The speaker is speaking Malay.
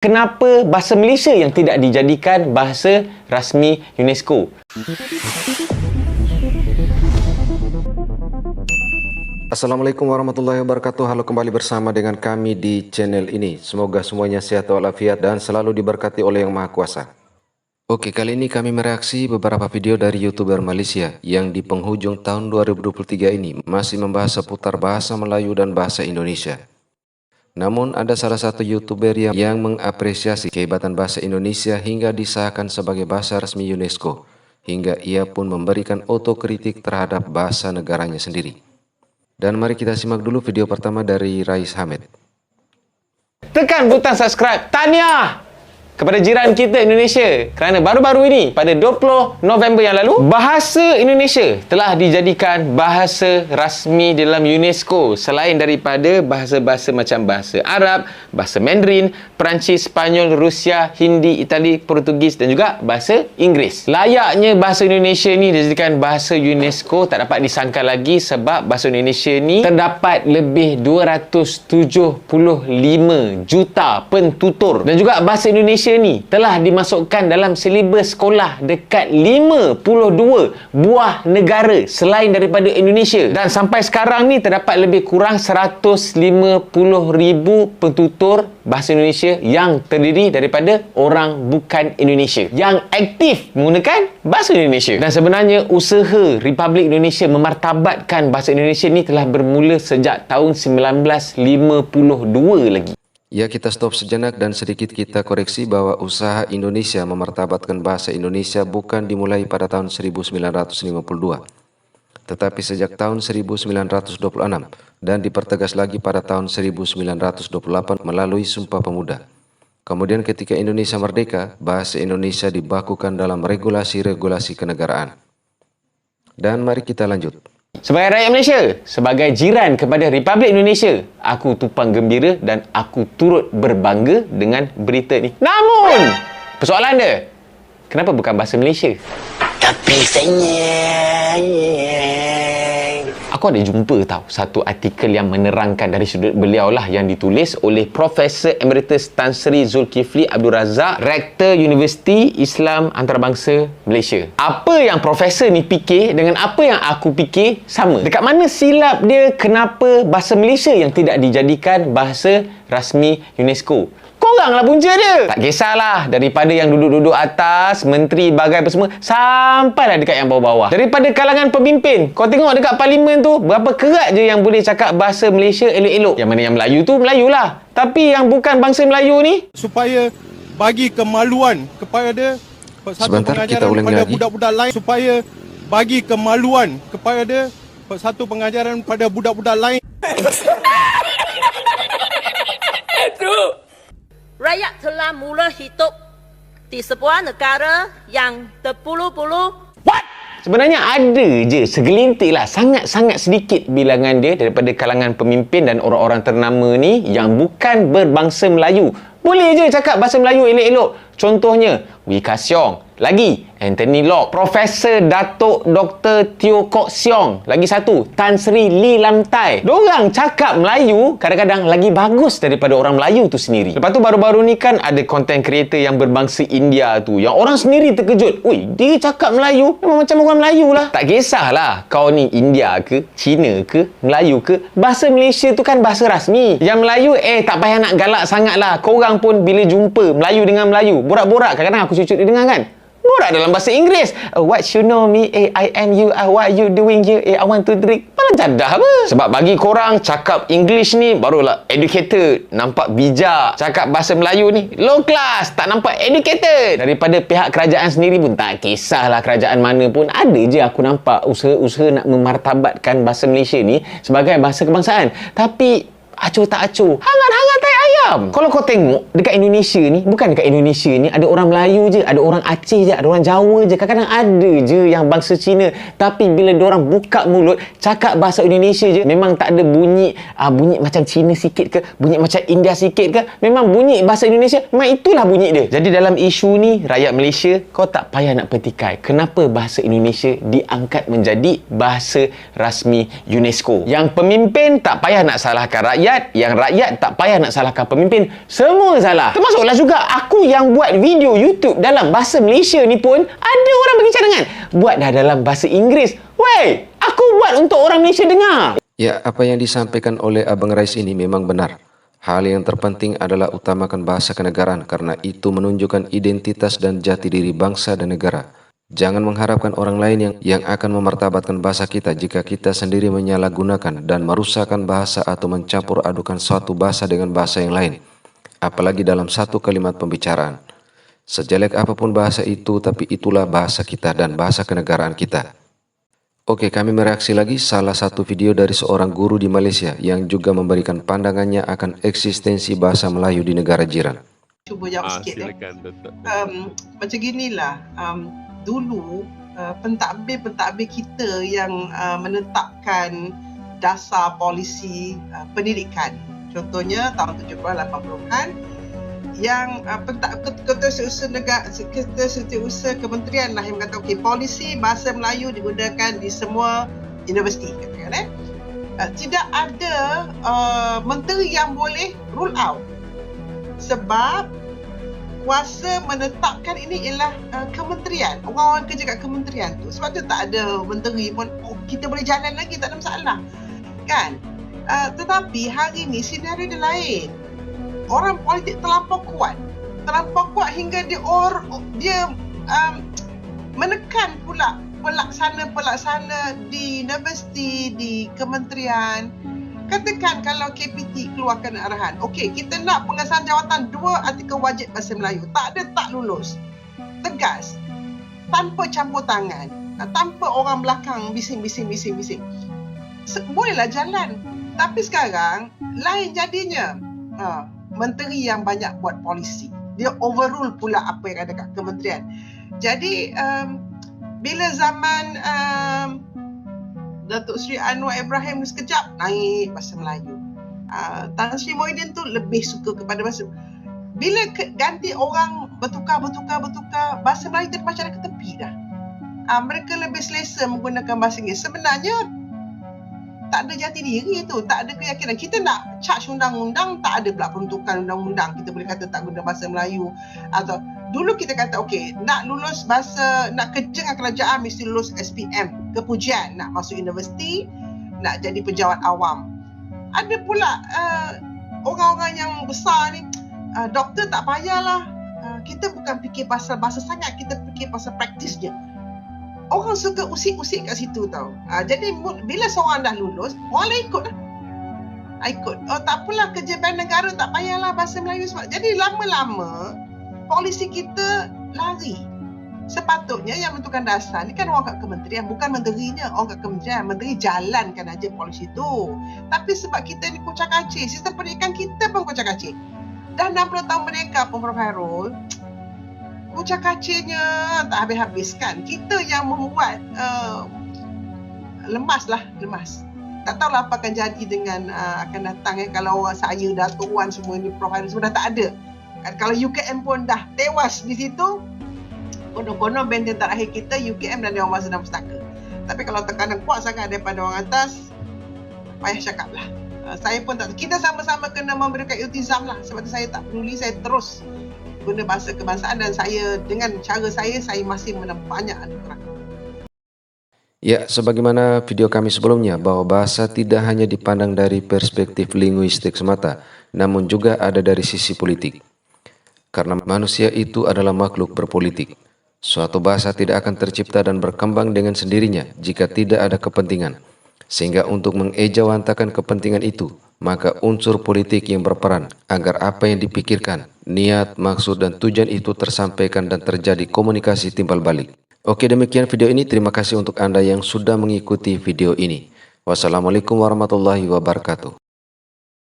Kenapa bahasa Malaysia yang tidak dijadikan bahasa rasmi UNESCO? Assalamualaikum warahmatullahi wabarakatuh. Halo, kembali bersama dengan kami di channel ini. Semoga semuanya sehat walafiat dan selalu diberkati oleh Yang Maha Kuasa. Oke, kali ini kami mereaksi beberapa video dari YouTuber Malaysia yang di penghujung tahun 2023 ini masih membahas seputar bahasa Melayu dan bahasa Indonesia. Namun ada salah satu YouTuber yang mengapresiasi kehebatan bahasa Indonesia hingga disahkan sebagai bahasa resmi UNESCO, hingga ia pun memberikan otokritik terhadap bahasa negaranya sendiri. Dan mari kita simak dulu video pertama dari Rais Hamid. Tekan butang subscribe. Tahniah kepada jiran kita Indonesia, kerana baru-baru ini pada 20 November yang lalu, bahasa Indonesia telah dijadikan bahasa rasmi dalam UNESCO, selain daripada bahasa-bahasa macam bahasa Arab, bahasa Mandarin, Perancis, Spanyol, Rusia, Hindi, Itali, Portugis dan juga bahasa Inggeris. Layaknya bahasa Indonesia ni dijadikan bahasa UNESCO tak dapat disangka lagi, sebab bahasa Indonesia ni terdapat lebih 275 juta pentutur, dan juga bahasa Indonesia ni telah dimasukkan dalam silibus sekolah dekat 52 buah negara selain daripada Indonesia, dan sampai sekarang ni terdapat lebih kurang 150,000 pentutur bahasa Indonesia yang terdiri daripada orang bukan Indonesia yang aktif menggunakan bahasa Indonesia. Dan sebenarnya usaha Republik Indonesia memartabatkan bahasa Indonesia ni telah bermula sejak tahun 1952 lagi. Ya, kita stop sejenak dan sedikit kita koreksi bahwa usaha Indonesia memartabatkan bahasa Indonesia bukan dimulai pada tahun 1952, tetapi sejak tahun 1926 dan dipertegas lagi pada tahun 1928 melalui Sumpah Pemuda. Kemudian ketika Indonesia merdeka, bahasa Indonesia dibakukan dalam regulasi-regulasi kenegaraan. Dan mari kita lanjut. Sebagai rakyat Malaysia, sebagai jiran kepada Republik Indonesia, aku tumpang gembira dan aku turut berbangga dengan berita ni. Namun, persoalan dia, kenapa bukan bahasa Malaysia? Tapi sayang, aku ada jumpa satu artikel yang menerangkan dari sudut beliau lah, yang ditulis oleh Profesor Emeritus Tan Sri Zulkifli Abdul Razak, Rektor Universiti Islam Antarabangsa Malaysia. Apa yang profesor ni fikir dengan apa yang aku fikir sama. Dekat mana silap dia kenapa bahasa Malaysia yang tidak dijadikan bahasa rasmi UNESCO? Koranglah punca dia. Tak kisahlah, daripada yang duduk-duduk atas, menteri, bagai apa semua, sampailah dekat yang bawah-bawah. Daripada kalangan pemimpin, kau tengok dekat parlimen tu, berapa kerat je yang boleh cakap bahasa Malaysia elok-elok. Yang mana yang Melayu tu, Melayu lah. Tapi yang bukan bangsa Melayu ni, supaya bagi kemaluan kepada satu Sebentar, pengajaran pada budak-budak lain, supaya bagi kemaluan kepada satu pengajaran pada budak-budak lain. Rakyat telah mula hidup di sebuah negara yang berpuluh-puluh. sebenarnya ada je segelintir lah, sangat-sangat sedikit bilangan dia daripada kalangan pemimpin dan orang-orang ternama ni yang bukan berbangsa Melayu. Boleh je cakap bahasa Melayu elok-elok. Contohnya, Wee Ka Siong. Lagi, Anthony Loke. Profesor Datuk Dr. Teo Kok Siong. Lagi satu, Tan Sri Lee Lam Tai. Diorang cakap Melayu kadang-kadang lagi bagus daripada orang Melayu tu sendiri. Lepas tu baru-baru ni kan ada content creator yang berbangsa India tu, yang orang sendiri terkejut. Ui, dia cakap Melayu memang macam orang Melayu lah. Tak kisahlah kau ni India ke, Cina ke, Melayu ke, bahasa Malaysia tu kan bahasa rasmi. Yang Melayu, tak payah nak galak sangat lah. Korang pun bila jumpa Melayu dengan Melayu, borak-borak, kadang-kadang aku cucuk dia dengar kan, borak dalam bahasa Inggeris. What you know me, I am you, what you doing here, I want to drink. Malah jadah apa? Sebab bagi korang cakap English ni barulah educated, nampak bijak. Cakap bahasa Melayu ni low class, tak nampak educated. Daripada pihak kerajaan sendiri pun tak kisahlah kerajaan mana pun, ada je aku nampak usaha-usaha nak memartabatkan bahasa Malaysia ni sebagai bahasa kebangsaan. Tapi acuh tak acuh, hangat-hangat tai ayam. Kalau kau tengok dekat Indonesia ni, bukan dekat Indonesia ni ada orang Melayu je, ada orang Aceh je, ada orang Jawa je, kadang-kadang ada je yang bangsa Cina. Tapi bila diorang buka mulut cakap bahasa Indonesia je, memang tak ada bunyi bunyi macam Cina sikit ke, bunyi macam India sikit ke, memang bunyi bahasa Indonesia, memang itulah bunyi dia. Jadi dalam isu ni, rakyat Malaysia, kau tak payah nak petikai kenapa bahasa Indonesia diangkat menjadi bahasa rasmi UNESCO. Yang pemimpin tak payah nak salahkan rakyat, yang rakyat tak payah nak salahkan menyalahkan pemimpin, semua salah. Termasuklah juga aku yang buat video YouTube dalam bahasa Malaysia ni pun ada orang bagi cadangan. Buat dah dalam bahasa Inggeris. Wey, aku buat untuk orang Malaysia dengar. Ya, apa yang disampaikan oleh Abang Rais ini memang benar. Hal yang terpenting adalah utamakan bahasa kenegaraan karena itu menunjukkan identitas dan jati diri bangsa dan negara. Jangan mengharapkan orang lain yang akan memartabatkan bahasa kita jika kita sendiri menyalahgunakan dan merusakkan bahasa atau mencampur adukan suatu bahasa dengan bahasa yang lain. Apalagi dalam satu kalimat pembicaraan. Sejelek apapun bahasa itu, tapi itulah bahasa kita dan bahasa kenegaraan kita. Oke, kami mereaksi lagi salah satu video dari seorang guru di Malaysia yang juga memberikan pandangannya akan eksistensi bahasa Melayu di negara jiran. Cuba jawab sikit. Silakan, Datuk. Macam ginilah, dulu pentadbir-pentadbir kita yang menetapkan dasar polisi pendidikan. Contohnya tahun 70-an, 80-an, yang Ketua Kementerian lah yang kata okey, polisi bahasa Melayu digunakan di semua universiti, katakan tidak ada menteri yang boleh rule out sebab kuasa menetapkan ini ialah kementerian, orang-orang kerja kat kementerian tu. Sebab tu tak ada menteri pun, kita boleh jalan lagi, tak ada masalah kan. Tetapi hari ni senario dia lain. Orang politik terlampau kuat hingga dia menekan pula pelaksana di universiti, di kementerian. Katakan kalau KPT keluarkan arahan, okey, kita nak pengesahan jawatan 2 artikel wajib bahasa Melayu, tak lulus, tegas, tanpa campur tangan, tanpa orang belakang bising. Bolehlah jalan. Tapi sekarang lain jadinya. Menteri yang banyak buat polisi, dia overrule pula apa yang ada kat kementerian. Jadi bila zaman Datuk Seri Anwar Ibrahim sekejap naik bahasa Melayu, Tan Sri Muhyiddin tu lebih suka kepada bahasa. Bila ganti orang bertukar, bahasa Melayu tu macam ke tepi dah. Mereka lebih selesa menggunakan bahasa Inggeris. Sebenarnya tak ada jati diri tu, tak ada keyakinan. Kita nak charge undang-undang, tak ada pula peruntukan undang-undang. Kita boleh kata tak guna bahasa Melayu. Atau dulu kita kata okey, nak lulus bahasa, nak kerja dengan kerajaan mesti lulus SPM, kepujian, nak masuk universiti, nak jadi pejabat awam. Ada pula orang-orang yang besar ni, doktor tak payahlah. Kita bukan fikir pasal bahasa sangat, kita fikir pasal praktis je. Orang suka usik-usik kat situ tau. Jadi bila seorang dah lulus, orang lain ikut lah. Ikut. Oh tak apalah, kerja bank negara tak payahlah bahasa Melayu sebab. Jadi lama-lama polisi kita lari. Sepatutnya yang menentukan dasar ni kan orang kat kementerian, bukan menterinya. Orang kat kementerian, menteri jalankan aja polisi tu. Tapi sebab kita ni kucak-kacir, sistem pendidikan kita pun kucak-kacir. Dah 60 tahun merdeka pun Prof. Hairul, kucak-kacirnya tak habis-habis kan. Kita yang membuat lemas. Tak tahulah apa akan jadi dengan akan datang kalau orang saya, Datuk Wan semua ni, Prof. Hairul semua dah tak ada. Kalau UKM pun dah tewas di situ, konon-konon benteng terakhir kita UKM dan Dewan Bahasa dan Pustaka. Tapi kalau tekanan kuat sangat daripada orang atas, payah cakap lah. Saya pun tak, kita sama-sama kena memberikan iltizam lah. Sebab tu saya tak peduli, saya terus guna bahasa kebangsaan dan saya dengan cara saya masih mendapat banyak anugerah. Ya, sebagaimana video kami sebelumnya bahwa bahasa tidak hanya dipandang dari perspektif linguistik semata, namun juga ada dari sisi politik. Karena manusia itu adalah makhluk berpolitik. Suatu bahasa tidak akan tercipta dan berkembang dengan sendirinya jika tidak ada kepentingan. Sehingga untuk mengejawantakan kepentingan itu, maka unsur politik yang berperan agar apa yang dipikirkan, niat, maksud dan tujuan itu tersampaikan dan terjadi komunikasi timbal balik. Oke, demikian video ini. Terima kasih untuk Anda yang sudah mengikuti video ini. Wassalamualaikum warahmatullahi wabarakatuh.